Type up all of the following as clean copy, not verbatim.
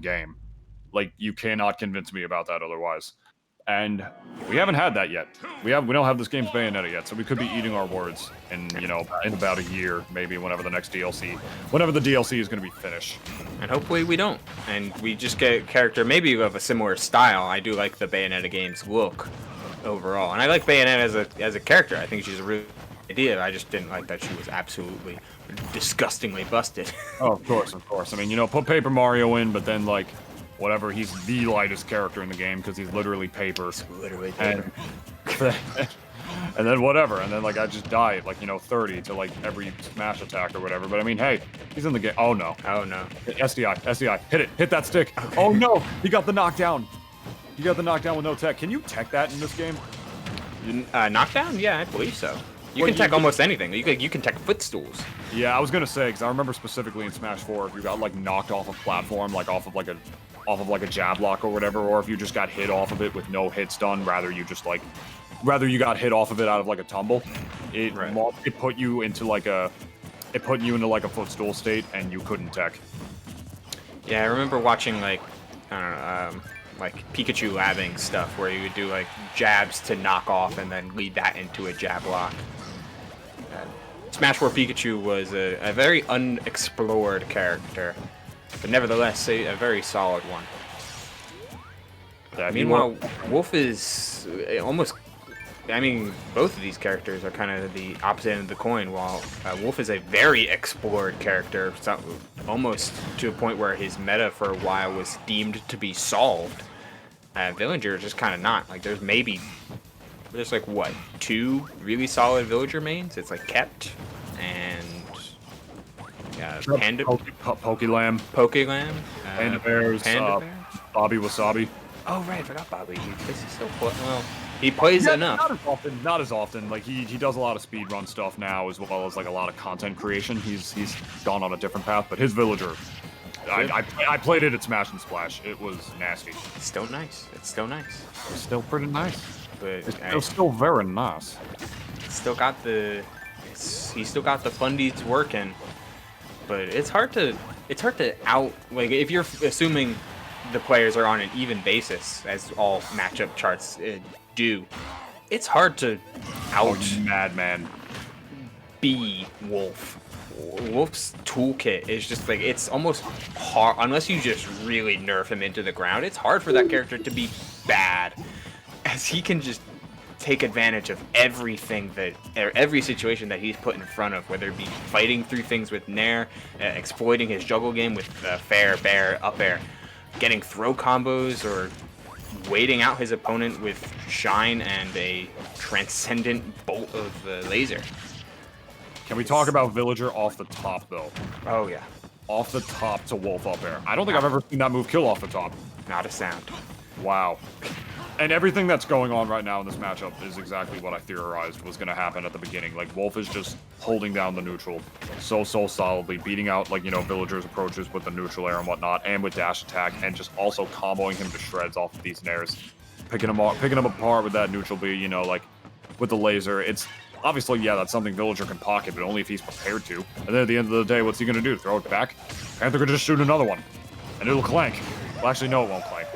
game. Like, you cannot convince me about that otherwise. And we haven't had that yet. We don't have this game's Bayonetta yet, so we could be eating our words in, you know, in about a year, maybe whenever the next DLC, whenever the DLC is going to be finished. And hopefully we don't. And we just get a character maybe of a similar style. I do like the Bayonetta game's look overall. And I like Bayonetta as a character. I think she's a really good idea. I just didn't like that she was absolutely disgustingly busted. Oh, of course, of course. I mean, you know, put Paper Mario in, but then, like, whatever, he's the lightest character in the game because he's literally paper. It's literally paper. And then whatever, and then, like, I just die at, like, you know, 30 to, like, every smash attack or whatever. But I mean, hey, he's in the game. Oh, no. Oh, no. SDI, hit that stick. Okay. Oh, no, he got the knockdown. He got the knockdown with no tech. Can you tech that in this game? Knockdown? Yeah, I believe so. You can tech almost anything. You can tech footstools. Yeah, I was gonna say, because I remember specifically in Smash 4, if you got, like, knocked off a platform, like, off of a jab block or whatever, or if you just got hit off of it with no hits done, rather you got hit off of it out of, like, a tumble, it put you into like a footstool state, and you couldn't tech. Yeah, I remember watching, like, I don't know, like Pikachu labbing stuff where you would do like jabs to knock off and then lead that into a jab lock. Smash 4 Pikachu was a very unexplored character, but nevertheless a very solid one. Meanwhile, Wolf is almost... I mean, both of these characters are kind of the opposite end of the coin. While Wolf is a very explored character, almost to a point where his meta for a while was deemed to be solved. Villager is just kind of not. Like, there's like, what, 2 really solid Villager mains? It's like Kept and Panda... Pokelam. Panda Bears, Bobby Wasabi. Oh, right, I forgot Bobby. He's so well... He plays enough. Not as often. Like, he does a lot of speedrun stuff now, as well as, like, a lot of content creation. He's gone on a different path, but his Villager, I played it at Smash and Splash. It was nasty. It's still nice. It's still nice. It's still pretty nice. But it's still very nice. He's still got the fundies working, but it's hard to like, if you're assuming the players are on an even basis, as all matchup charts do, it's hard to madman be Wolf. Wolf's toolkit is just like, it's almost hard, unless you just really nerf him into the ground, it's hard for that character to be bad, as he can just take advantage of everything every situation that he's put in front of, whether it be fighting through things with Nair, exploiting his juggle game with fair, bair, up air, getting throw combos, or waiting out his opponent with Shine and a transcendent bolt of laser. Can we talk about Villager off the top, though? Oh, yeah. Off the top to Wolf up air. I don't think I've ever seen that move kill off the top. Not a sound. Wow. And everything that's going on right now in this matchup is exactly what I theorized was going to happen at the beginning. Like, Wolf is just holding down the neutral so solidly, beating out, like, you know, Villager's approaches with the neutral air and whatnot, and with dash attack, and just also comboing him to shreds off of these nairs. Picking him apart with that neutral B, you know, like, with the laser. It's obviously, yeah, that's something Villager can pocket, but only if he's prepared to. And then at the end of the day, what's he going to do? Throw it back? Panther could just shoot another one, and it'll clank. Well, actually, no, it won't clank.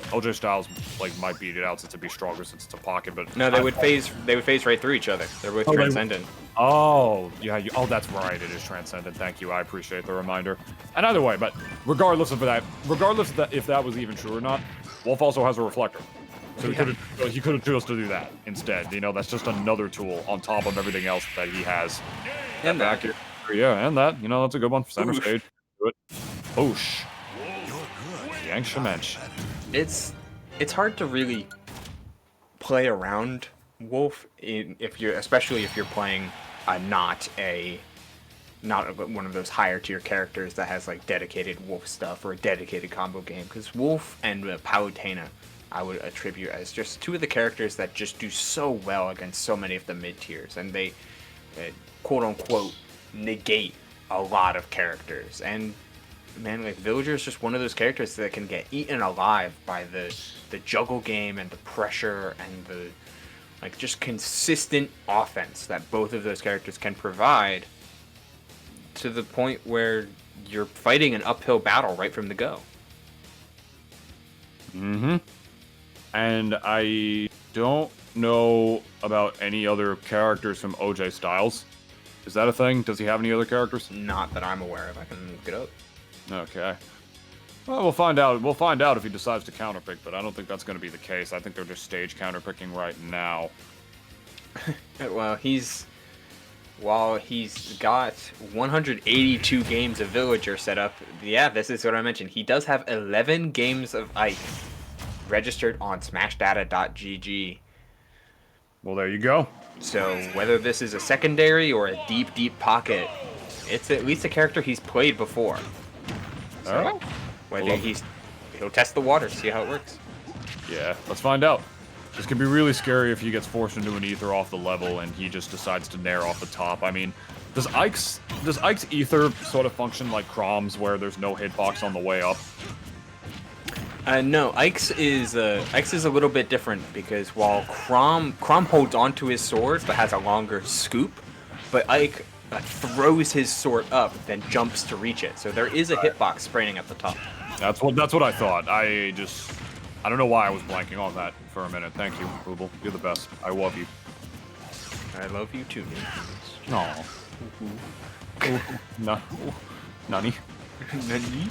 OJ Styles, like, might beat it out since it'd be stronger since it's a pocket, but... No, they would phase right through each other. They're both transcendent. Yeah, that's right, it is transcendent. Thank you, I appreciate the reminder. And either way, but regardless of if that was even true or not, Wolf also has a reflector. So he could have chose to do that instead. You know, that's just another tool on top of everything else that he has. And that. Yeah, and that. You know, that's a good one for center stage. Do it. Oosh. Yank Shemench. It's hard to really play around Wolf especially if you're playing not one of those higher tier characters that has like dedicated Wolf stuff or a dedicated combo game, because Wolf and Palutena I would attribute as just 2 of the characters that just do so well against so many of the mid tiers, and they quote unquote negate a lot of characters. And man, like, Villager is just one of those characters that can get eaten alive by the juggle game and the pressure and the, like, just consistent offense that both of those characters can provide, to the point where you're fighting an uphill battle right from the go. Mm-hmm. And I don't know about any other characters from OJ Styles. Is that a thing? Does he have any other characters? Not that I'm aware of. I can look it up. Okay. Well, we'll find out. We'll find out if he decides to counterpick, but I don't think that's going to be the case. I think they're just stage counterpicking right now. Well, while he's got 182 games of Villager set up, yeah, this is what I mentioned. He does have 11 games of Ike registered on SmashData.gg. Well, there you go. So whether this is a secondary or a deep, deep pocket, it's at least a character he's played before. So All right. whether he'll test the water, see how it works. Yeah, let's find out. This could be really scary if he gets forced into an ether off the level and he just decides to nair off the top. I mean, does Ike's ether sort of function like Chrom's, where there's no hitbox on the way up? No, Ike's is a little bit different because while Chrom holds onto his sword but has a longer scoop, but Ike throws his sword up, then jumps to reach it. So there is a hitbox spraying at the top. That's what I thought. I don't know why I was blanking on that for a minute. Thank you, Booble. You're the best. I love you. I love you too. No. No. Nani? Nani?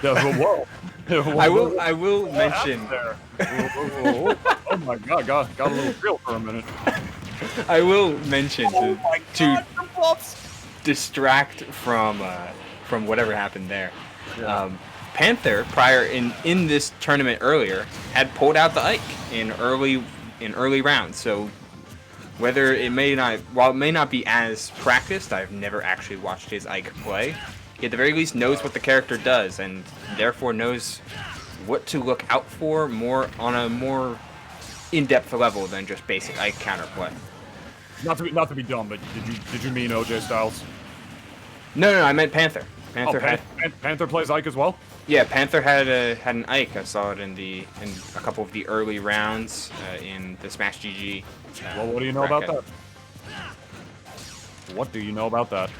Whoa. I will mention. Oh my god, got a little real for a minute. I will mention to distract from whatever happened there. Yeah. Panther, prior in this tournament earlier, had pulled out the Ike in early rounds. So whether while it may not be as practiced, I've never actually watched his Ike play. He at the very least knows what the character does, and therefore knows what to look out for on a more in-depth level than just basic Ike counterplay. Not to be dumb, but did you mean OJ Styles? No, I meant Panther. Panther plays Ike as well? Yeah, Panther had an Ike. I saw it in a couple of the early rounds in the Smash GG. Well, what do you know about that? What do you know about that?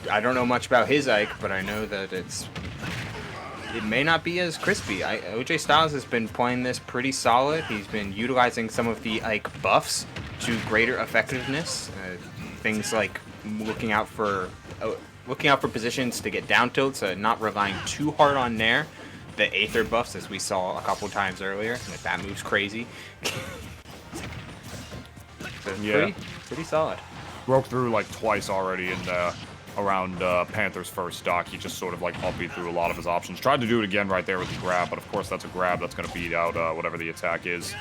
I don't know much about his Ike, but I know that it may not be as crispy. OJ Styles has been playing this pretty solid. He's been utilizing some of the Ike buffs to greater effectiveness. Things like looking out for positions to get down tilts, not relying too hard on nair. The Aether buffs, as we saw a couple times earlier, that move's crazy. So Yeah. pretty solid. Broke through like twice already in around Panther's first stock. He just sort of like upbeat through a lot of his options. Tried to do it again right there with the grab, but of course that's a grab that's going to beat out whatever the attack is.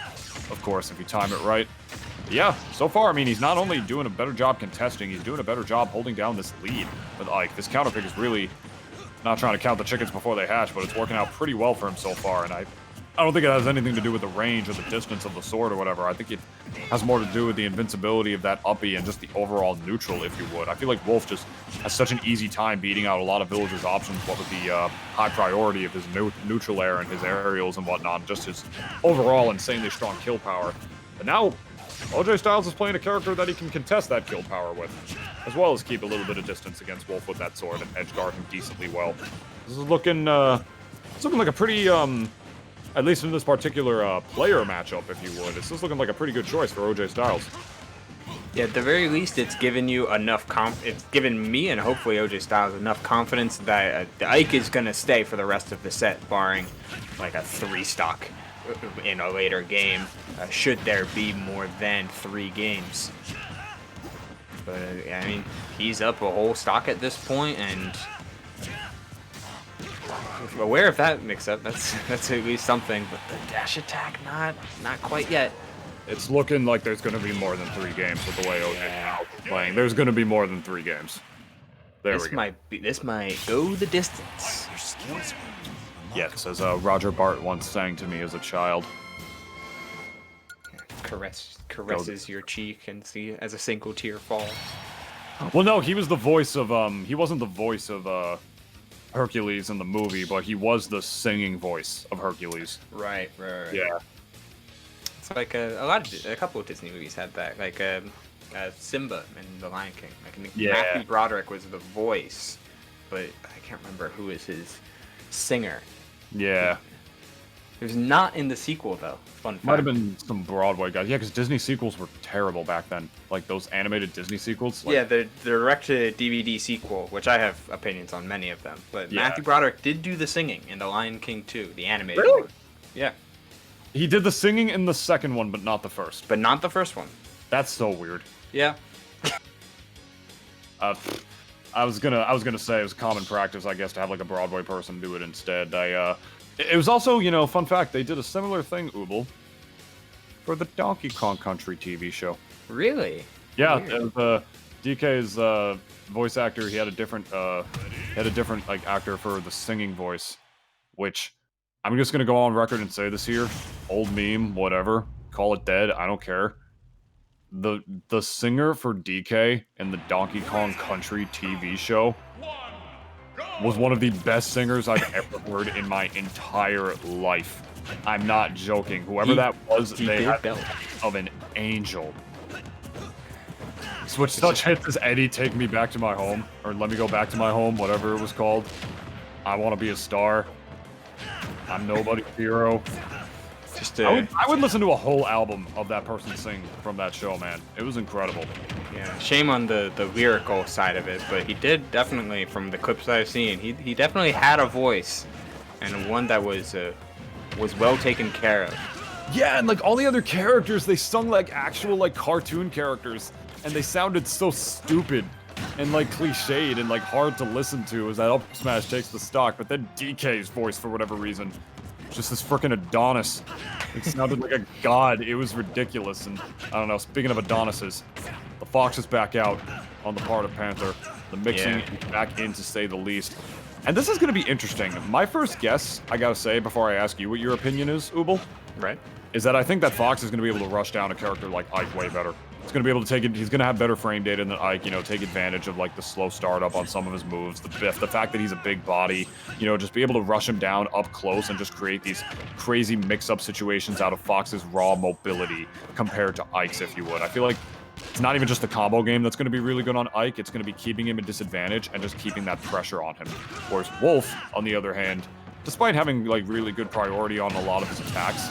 Of course, if you time it right. Yeah, so far, I mean, he's not only doing a better job contesting, he's doing a better job holding down this lead with Ike. This counterpick is really, not trying to count the chickens before they hatch, but it's working out pretty well for him so far, and I don't think it has anything to do with the range or the distance of the sword or whatever. I think it has more to do with the invincibility of that uppy and just the overall neutral, if you would. I feel like Wolf just has such an easy time beating out a lot of villagers' options, what with the high priority of his neutral air and his aerials and whatnot, just his overall insanely strong kill power. But now, OJ Styles is playing a character that he can contest that kill power with, as well as keep a little bit of distance against Wolf with that sword and edgeguard him decently well. This is looking like a pretty, at least in this particular player matchup, if you would, this is looking like a pretty good choice for OJ Styles. Yeah, at the very least, it's given you enough it's given me and hopefully OJ Styles enough confidence that the Ike is gonna stay for the rest of the set, barring like a 3-stock in a later game, should there be more than 3 games. But I mean, he's up a whole stock at this point, and aware of that mix-up, that's at least something. But the dash attack, not quite yet. It's looking like there's going to be more than 3 games with the way OJ Styles is playing. There's going to be more than 3 games. This might go the distance. Yes, as Roger Bart once sang to me as a child. Caresses your cheek and see as a single tear falls. Well, no, he was the voice of he wasn't the voice of Hercules in the movie, but he was the singing voice of Hercules. Right. Yeah. It's like a couple of Disney movies had that, like Simba in The Lion King. Like Yeah. Matthew Broderick was the voice, but I can't remember who is his singer. Yeah. It was not in the sequel, though. Fun fact. Might have been some Broadway guys. Yeah, because Disney sequels were terrible back then. Like, those animated Disney sequels. Like, yeah, the direct-to-DVD sequel, which I have opinions on many of them. But Yeah. Matthew Broderick did do the singing in The Lion King 2, the animated Really? one. Yeah, He did the singing in the second one, but not the first. but not the first one. That's so weird. Yeah. I was gonna say it was common practice, I guess, to have like a Broadway person do it instead. It was also, you know, fun fact, they did a similar thing, Ubel, for the Donkey Kong Country TV show. Really? Yeah, Weird. DK's voice actor, he had a different like actor for the singing voice, which I'm just gonna go on record and say this here, old meme, whatever, call it dead, I don't care. The singer for DK in the Donkey Kong Country TV show was one of the best singers I've ever heard in my entire life. I'm not joking. Whoever that was, they had of an angel. Switch such hits as Eddie, Take Me Back to My Home, or Let Me Go Back to My Home, whatever it was called. I Want to Be a Star. I'm Nobody's Hero. I would listen to a whole album of that person sing from that show, man. It was incredible. Yeah, shame on the lyrical side of it, but he did definitely, from the clips that I've seen, he definitely had a voice, and one that was well taken care of. Yeah, and like all the other characters, they sung like actual like cartoon characters, and they sounded so stupid and like cliched and like hard to listen to as that up smash takes the stock. But then DK's voice, for whatever reason, just this frickin' Adonis. It sounded like a god. It was ridiculous. And I don't know, speaking of Adonises, the Fox is back out on the part of Panther. The mixing is back in, to say the least. And this is going to be interesting. My first guess, I gotta say, before I ask you what your opinion is, Ubel, Right. is that I think that Fox is going to be able to rush down a character like Ike way better. He's going to be able to take it. He's going to have better frame data than Ike, you know, take advantage of like the slow startup on some of his moves. The fact that he's a big body, you know, just be able to rush him down up close and just create these crazy mix-up situations out of Fox's raw mobility compared to Ike's, if you would. I feel like it's not even just the combo game that's going to be really good on Ike. It's going to be keeping him at disadvantage and just keeping that pressure on him. Whereas Wolf, on the other hand, despite having like really good priority on a lot of his attacks,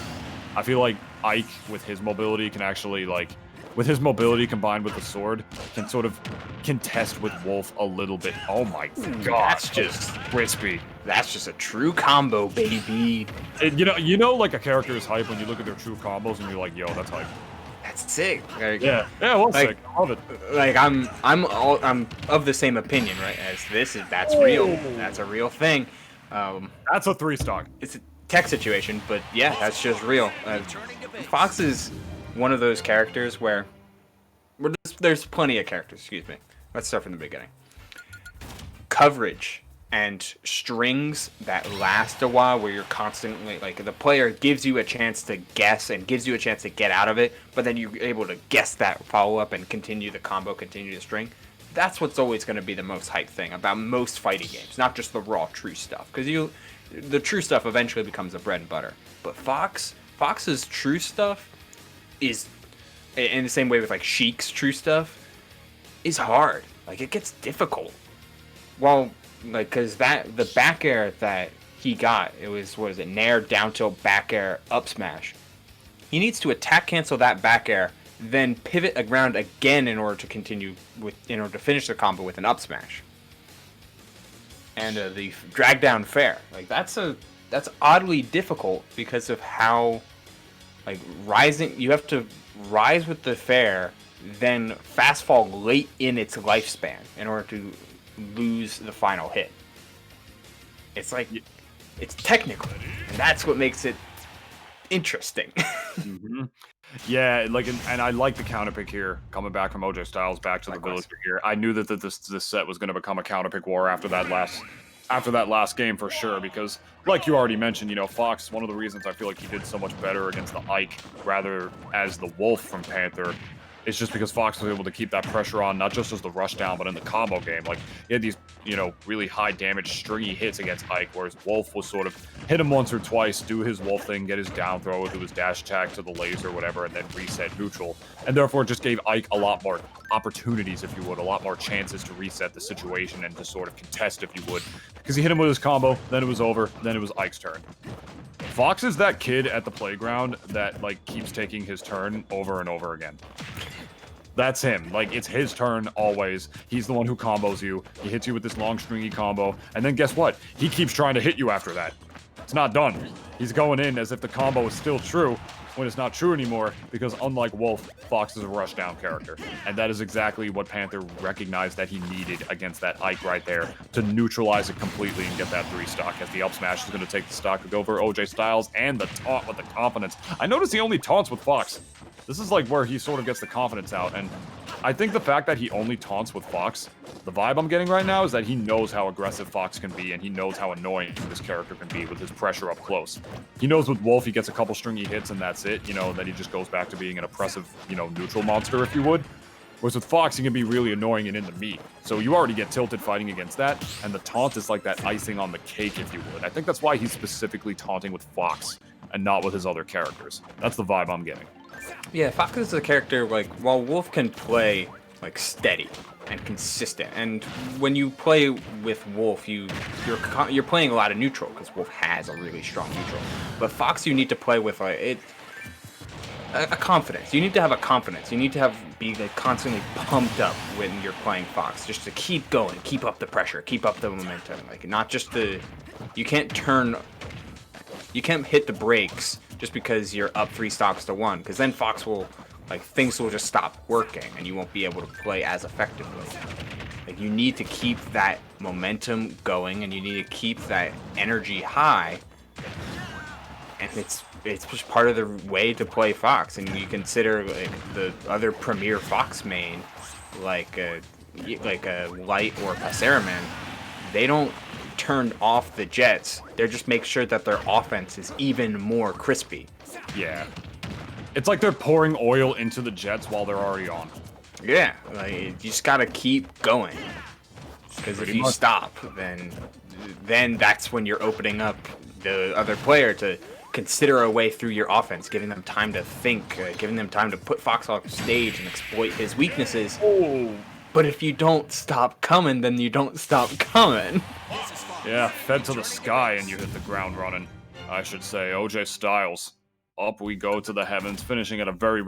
I feel like Ike, with his mobility, can actually like, with his mobility combined with the sword, can sort of contest with Wolf a little bit. Oh my god, That's just crispy. That's just a true combo, baby. You know, like a character is hype when you look at their true combos and you're like, yo, that's hype. That's sick. Like, Yeah, well, like, sick. I love it. Like I'm of the same opinion, right? As that's real. That's a real thing. That's a 3-stock. It's a tech situation, but yeah, that's just real. Fox is one of those characters where there's plenty of characters. Excuse me. Let's start from the beginning. Coverage and strings that last a while, where you're constantly like the player gives you a chance to guess and gives you a chance to get out of it, but then you're able to guess that follow up and continue the combo, continue the string. That's what's always going to be the most hype thing about most fighting games, not just the raw true stuff, because the true stuff eventually becomes the bread and butter. But Fox's true stuff is, in the same way with like Sheik's true stuff, is hard. Like it gets difficult. Well, like because the back air that he got, it was, what is it, Nair down tilt back air up smash. He needs to attack cancel that back air, then pivot around again in order to finish the combo with an up smash. And the drag down fair, like that's oddly difficult because of how like rising. You have to rise with the fair, then fast fall late in its lifespan in order to lose the final hit. It's like it's technical, and that's what makes it interesting. Mm-hmm. Yeah, like, and I like the counter pick here, coming back from OJ Styles back to the villager here. I knew that this set was going to become a counter pick war after that last game for sure, because like you already mentioned, you know, Fox, one of the reasons I feel like he did so much better against the Ike rather as the Wolf from Panther It's just because Fox was able to keep that pressure on, not just as the rush down, but in the combo game. Like, he had these, you know, really high damage, stringy hits against Ike, whereas Wolf was sort of hit him once or twice, do his Wolf thing, get his down throw, do his dash attack to the laser or whatever, and then reset neutral. And therefore, it just gave Ike a lot more opportunities, if you would, a lot more chances to reset the situation and to sort of contest, if you would. Because he hit him with his combo, then it was over, then it was Ike's turn. Fox is that kid at the playground that, like, keeps taking his turn over and over again. That's him. Like, it's his turn always. He's the one who combos you. He hits you with this long stringy combo. And then guess what? He keeps trying to hit you after that. It's not done. He's going in as if the combo is still true when it's not true anymore, because unlike Wolf, Fox is a rush down character. And that is exactly what Panther recognized that he needed against that Ike right there to neutralize it completely and get that 3 stock, as the up smash is going to take the stock over OJ Styles and the taunt with the confidence. I noticed he only taunts with Fox. This is like where he sort of gets the confidence out, and I think the fact that he only taunts with Fox, the vibe I'm getting right now is that he knows how aggressive Fox can be, and he knows how annoying this character can be with his pressure up close. He knows with Wolf, he gets a couple stringy hits and that's it, you know, then he just goes back to being an oppressive, you know, neutral monster, if you would. Whereas with Fox, he can be really annoying and in the meat. So you already get tilted fighting against that, and the taunt is like that icing on the cake, if you would. I think that's why he's specifically taunting with Fox and not with his other characters. That's the vibe I'm getting. Yeah, Fox is a character, like, while Wolf can play, like, steady and consistent, and when you play with Wolf, you're playing a lot of neutral, because Wolf has a really strong neutral. But Fox, you need to play with, like, a confidence. You need to have a confidence. You need to be like, constantly pumped up when you're playing Fox, just to keep going, keep up the pressure, keep up the momentum. Like, not just you can't hit the brakes just because you're up 3 stocks to 1, because then Fox will, like, things will just stop working and you won't be able to play as effectively. Like, you need to keep that momentum going and you need to keep that energy high, and it's just part of the way to play Fox. And you consider, like, the other premier Fox main, like a Light or Passeraman, they don't turn off the jets. They're just make sure that their offense is even more crispy. Yeah. It's like they're pouring oil into the jets while they're already on. Yeah, like, you just gotta keep going. Because if you stop, then that's when you're opening up the other player to consider a way through your offense, giving them time to think, giving them time to put Fox off stage and exploit his weaknesses. Oh. But if you don't stop coming, then you don't stop coming. Yeah, fed to the sky and you hit the ground running. I should say, OJ Styles. Up we go to the heavens, finishing at a very